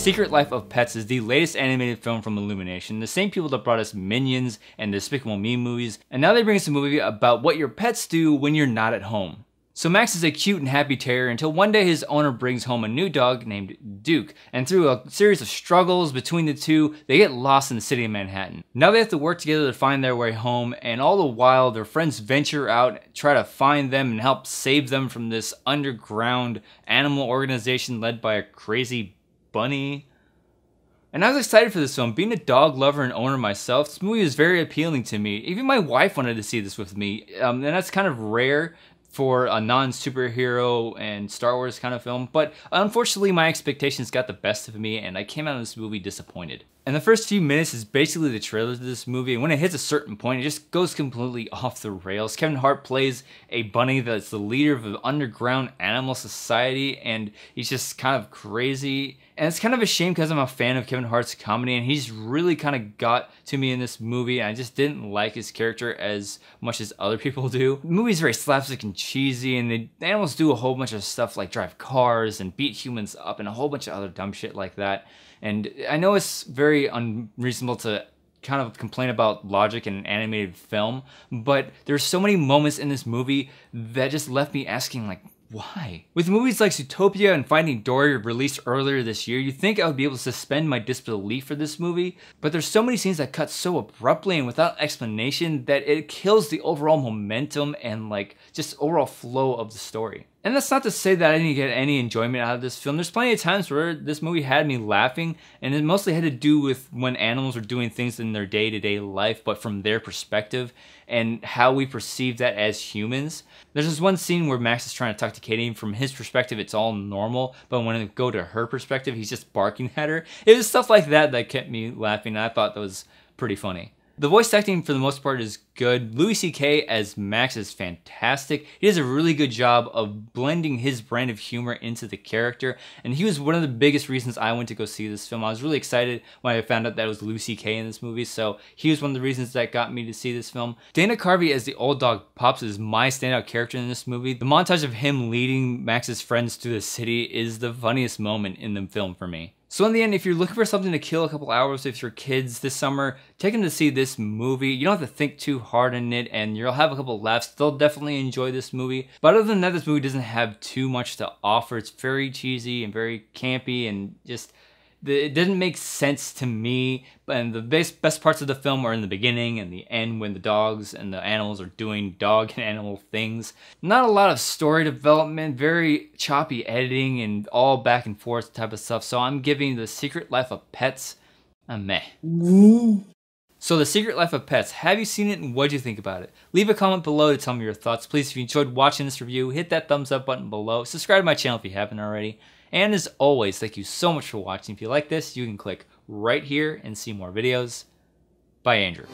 Secret Life of Pets is the latest animated film from Illumination, the same people that brought us Minions and Despicable Me movies, and now they bring us a movie about what your pets do when you're not at home. So Max is a cute and happy terrier until one day his owner brings home a new dog named Duke, and through a series of struggles between the two, they get lost in the city of Manhattan. Now they have to work together to find their way home, and all the while their friends venture out, try to find them and help save them from this underground animal organization led by a crazy bunny. And I was excited for this film. Being a dog lover and owner myself, this movie was very appealing to me. Even my wife wanted to see this with me, and that's kind of rare for a non-superhero and Star Wars kind of film, but unfortunately my expectations got the best of me and I came out of this movie disappointed. And the first few minutes is basically the trailer to this movie, and when it hits a certain point, it just goes completely off the rails. Kevin Hart plays a bunny that's the leader of an underground animal society, and he's just kind of crazy. And it's kind of a shame because I'm a fan of Kevin Hart's comedy, and he's really kind of got to me in this movie, and I just didn't like his character as much as other people do. The movie's very slapstick and cheesy, and the animals do a whole bunch of stuff like drive cars and beat humans up and a whole bunch of other dumb shit like that. And I know it's very unreasonable to kind of complain about logic in an animated film, but there's so many moments in this movie that just left me asking, like, why? With movies like Zootopia and Finding Dory released earlier this year, you'd think I would be able to suspend my disbelief for this movie, but there's so many scenes that cut so abruptly and without explanation that it kills the overall momentum and like just overall flow of the story. And that's not to say that I didn't get any enjoyment out of this film. There's plenty of times where this movie had me laughing, and it mostly had to do with when animals are doing things in their day-to-day life, but from their perspective, and how we perceive that as humans. There's this one scene where Max is trying to talk to Katie, and from his perspective it's all normal, but when it go to her perspective, he's just barking at her. It was stuff like that that kept me laughing, and I thought that was pretty funny. The voice acting for the most part is good. Louis C.K. as Max is fantastic. He does a really good job of blending his brand of humor into the character, and he was one of the biggest reasons I went to go see this film. I was really excited when I found out that it was Louis C.K. in this movie, so he was one of the reasons that got me to see this film. Dana Carvey as the old dog Pops is my standout character in this movie. The montage of him leading Max's friends through the city is the funniest moment in the film for me. So in the end, if you're looking for something to kill a couple hours with your kids this summer, take them to see this movie. You don't have to think too hard in it, and you'll have a couple of laughs. They'll definitely enjoy this movie. But other than that, this movie doesn't have too much to offer. It's very cheesy and very campy, and just it didn't make sense to me. And the best parts of the film are in the beginning and the end when the dogs and the animals are doing dog and animal things. Not a lot of story development, very choppy editing and all back and forth type of stuff. So I'm giving The Secret Life of Pets a meh. So The Secret Life of Pets, have you seen it and what do you think about it? Leave a comment below to tell me your thoughts. Please, if you enjoyed watching this review, hit that thumbs up button below. Subscribe to my channel if you haven't already. And as always, thank you so much for watching. If you like this, you can click right here and see more videos. Bye, Andrew.